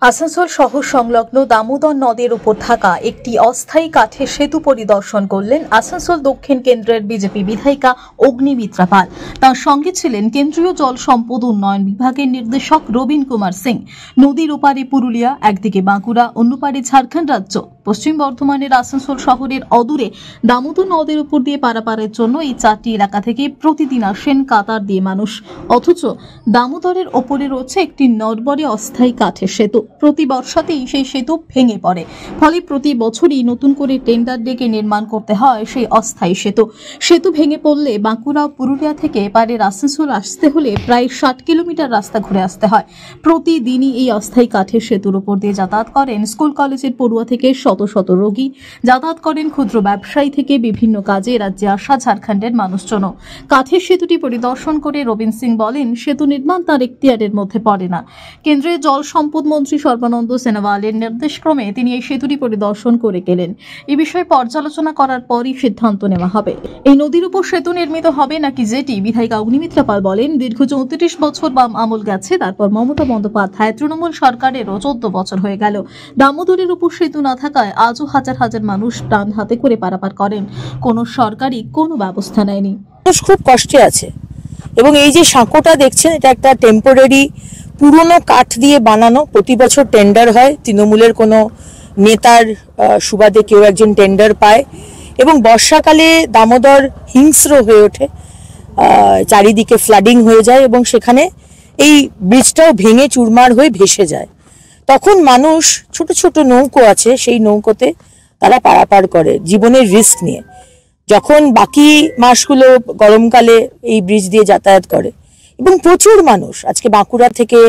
আসানসোল শহর সংলগ্ন দামোদর নদের উপর থাকা একটি অস্থায়ী কাঠের সেতু পরিদর্শন করলেন আসানসোল দক্ষিণ কেন্দ্রের বিজেপি বিধায়িকা অগ্নিমিত্রা পাল। তার সঙ্গে ছিলেন কেন্দ্রীয় জল সম্পদ উন্নয়ন বিভাগের নির্দেশক রবীন কুমার সিং। নদীর ওপারে পুরুলিয়া, একদিকে বাঁকুড়া, অন্য পারে ঝাড়খণ্ড রাজ্য। পশ্চিম বর্ধমানের আসানসোল শহরের অদূরে দামোদর নদের উপর দিয়ে পারাপারের জন্য এই চারটি এলাকা থেকে প্রতিদিন আসেন কাতার দিয়ে মানুষ। অথচ দামোদরের ওপরে রয়েছে একটি নড়বড়ে অস্থায়ী কাঠের সেতু। প্রতি বর্ষাতেই সেই সেতু ভেঙে পড়ে, ফলে প্রতি বছরই নতুন করে টেন্ডার ডেকে নির্মাণ করতে হয় সেই অস্থায়ী সেতু ভেঙে পড়লে বাঁকুড়া পুরুলিয়া থেকে এপারের আসানসোল আসতে হলে প্রায় 60 কিলোমিটার রাস্তা ঘুরে আসতে হয়। প্রতিদিনই এই অস্থায়ী কাঠের সেতুর উপর দিয়ে যাতায়াত করেন স্কুল কলেজের পড়ুয়া থেকে শত শত রোগী, যাতায়াত করেন ক্ষুদ্র ব্যবসায়ী থেকে বিভিন্ন কাজে রাজ্যে আসা ঝাড়খণ্ডের মানুষজনও। কাঠের সেতুটি পরিদর্শন করে রবীন সিং বলেন, সেতু নির্মাণ তার এখতিয়ারের মধ্যে পড়ে না। কেন্দ্রের জল সম্পদ মন্ত্রী সর্বানন্দ সোনোয়ালের নির্দেশক্রমে তিনি এই সেতুটি পরিদর্শন করে গেলেন। এই বিষয়ে পর্যালোচনা করার পরই সিদ্ধান্ত নেওয়া হবে। এই নদীর উপর সেতু নির্মিত হবে নাকি জেটি, বিধায়িকা অগ্নিমিত্রা পাল বলেন, দীর্ঘ 34 বছর বাম আমল গেছে, তারপর মমতা বন্দ্যোপাধ্যায় তৃণমূল সরকারেরও 14 বছর হয়ে গেল। দামোদরের উপর সেতু না থাকায় আজও হাজার হাজার মানুষ ডান হাতে করে পারাপার করেন। কোনো সরকারই কোনো ব্যবস্থা নেয়নি। খুব কষ্টে আছে এবং এই যে সাঁকোটা দেখছেন, এটা একটা টেম্পোরারি পুরনো কাঠ দিয়ে বানানো। প্রতি বছর টেন্ডার হয়, তৃণমূলের কোনো নেতার সুবাদে কেউ একজন টেন্ডার পায় এবং বর্ষাকালে দামোদর হিংস্র হয়ে ওঠে, চারিদিকে ফ্লাডিং হয়ে যায় এবং সেখানে এই ব্রিজটাও ভেঙে চুরমার হয়ে ভেসে যায়। তখন মানুষ ছোট ছোট নৌকো আছে, সেই নৌকোতে তারা পারাপার করে জীবনের রিস্ক নিয়ে। যখন বাকি মাসগুলো গরমকালে এই ব্রিজ দিয়ে যাতায়াত করে এবং প্রচুর মানুষ আজকে বাঁকুড়া থেকে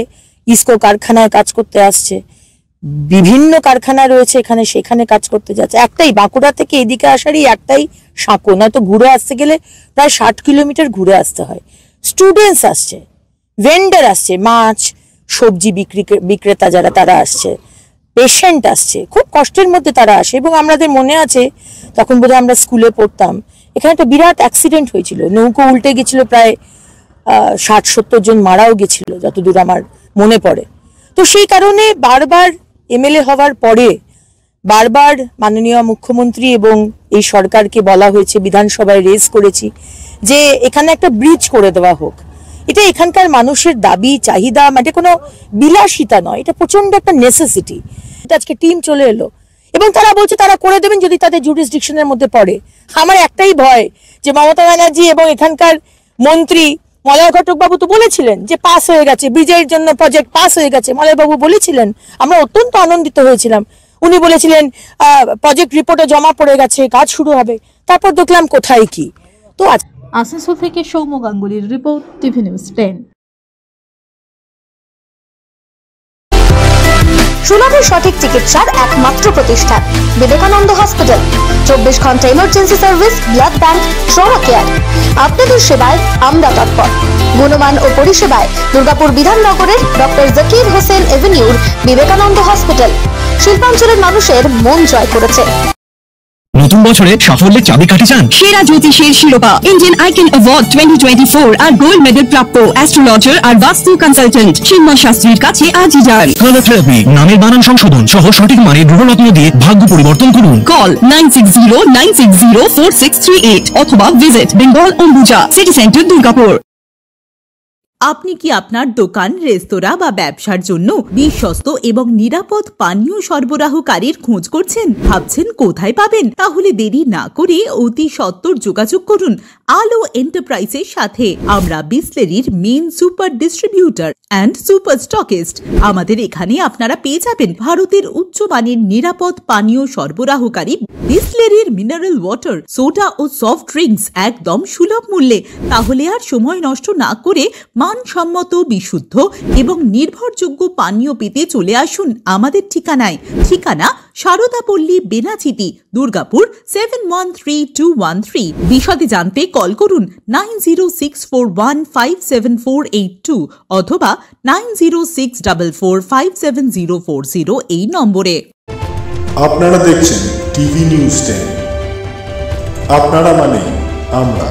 ইসকো কারখানায় কাজ করতে আসছে, বিভিন্ন কারখানা রয়েছে এখানে, সেখানে কাজ করতে যাচ্ছে। একটাই বাঁকুড়া থেকে এদিকে আসারই একটাই সাঁকো, নয়তো ঘুরে আসতে গেলে প্রায় 60 কিলোমিটার ঘুরে আসতে হয়। স্টুডেন্টস আসছে, ভেন্ডার আসছে, মাছ সবজি বিক্রেতা যারা তারা আসছে, পেশেন্ট আসছে, খুব কষ্টের মধ্যে তারা আসে। এবং আমাদের মনে আছে তখন বোধহয় আমরা স্কুলে পড়তাম, এখানে একটা বিরাট অ্যাক্সিডেন্ট হয়েছিল, নৌকো উল্টে গেছিল, প্রায় 60-70 জন মারাও গেছিল যতদূর আমার মনে পড়ে। তো সেই কারণে বারবার এমএলএ হওয়ার পরে বারবার মাননীয় মুখ্যমন্ত্রী এবং এই সরকারকে বলা হয়েছে, বিধানসভায় রেজ করেছি যে এখানে একটা ব্রিজ করে দেওয়া হোক। এটা এখানকার মানুষের দাবি চাহিদা, মানে কোনো বিলাসিতা নয়, এটা প্রচন্ড একটা নেসেসিটি। আজকে টিম চলে এলো এবং তারা বলছে তারা করে দেবেন যদি তাদের জুরিসডিকশনের মধ্যে পড়ে। আমার একটাই ভয় যে মমতা ব্যানার্জি এবং এখানকার মন্ত্রী মলয় ঘটক বাবু তো বলেছিলেন যে পাস হয়ে গেছে, ব্রিজের জন্য প্রজেক্ট পাস হয়ে গেছে, মলয় বাবু বলেছিলেন, আমরা অত্যন্ত আনন্দিত হয়েছিলাম। উনি বলেছিলেন প্রজেক্ট রিপোর্টে জমা পড়ে গেছে, কাজ শুরু হবে। তারপর দেখলাম কোথায় কি। তো আসানসোল থেকে সৌম্য গাঙ্গুলির রিপোর্ট, টিভি নিউজ 10। সুলভের সঠিক চিকিৎসার একমাত্র প্রতিষ্ঠান বিবেকানন্দ হসপিটাল। 24 ঘন্টা emergency service, blood bank, trauma care. আপনাদের সেবায় আমরা তৎপর। গুণমান ও পরিষেবায় দুর্গাপুর বিধাননগরের ডক্টর জাকির হোসেন এভিনিউর বিবেকানন্দ হসপিটাল শিল্পাঞ্চলের মানুষের মন জয় করেছে। নতুন বছরে সাফল্যের চাবিকাঠি চান? সেরা জ্যোতিষের শিরোপা, ইন্ডিয়ান আইকন অ্যাওয়ার্ড 2024 আর গোল্ড মেডেল প্রাপ্ত অ্যাস্ট্রোলজার আর বাস্তু কনসালটেন্ট চিন্ময় শাস্ত্রীর কাছে আজই যান। কালার থেরাপি, নামের বানান সংশোধন সহ সঠিক মানের গ্রহরত্ন দিয়ে ভাগ্য পরিবর্তন করুন। কল 9609604638 অথবা visit Bengal Ambuja city centre, Durgapur. আপনি কি আপনার দোকান, রেস্তোরাঁ বা ব্যবসার জন্য বিশ্বস্ত এবং নিরাপদ পানীয় সরবরাহকারীর খোঁজ করছেন? ভাবছেন কোথায় পাবেন? তাহলে দেরি না করে অতি সত্বর যোগাযোগ করুন আলো এন্টারপ্রাইজের সাথে। আমরা বিসলেরির main super distributor and super stockist. আমাদের এখানে আপনারা পেয়ে যাবেন ভারতের উচ্চমানের নিরাপদ পানীয় সরবরাহকারী বিসলেরির মিনারেল ওয়াটার, সোডা ও সফট ড্রিঙ্কস একদম সুলভ মূল্যে। তাহলে আর সময় নষ্ট না করে মানসম্মত, বিশুদ্ধ এবং নির্ভরযোগ্য পানীয় পেতে চলে আসুন আমাদের ঠিকানায়। ঠিকানা সারদাপল্লী, বেনাচিতি, দুর্গাপুর 713213। বিশদে জানতে কল করুন 9064157482 অথবা 9064457040 এই নম্বরে। আপনারা দেখছেন টিভি নিউজ 10। আপনারা মানে আমরা।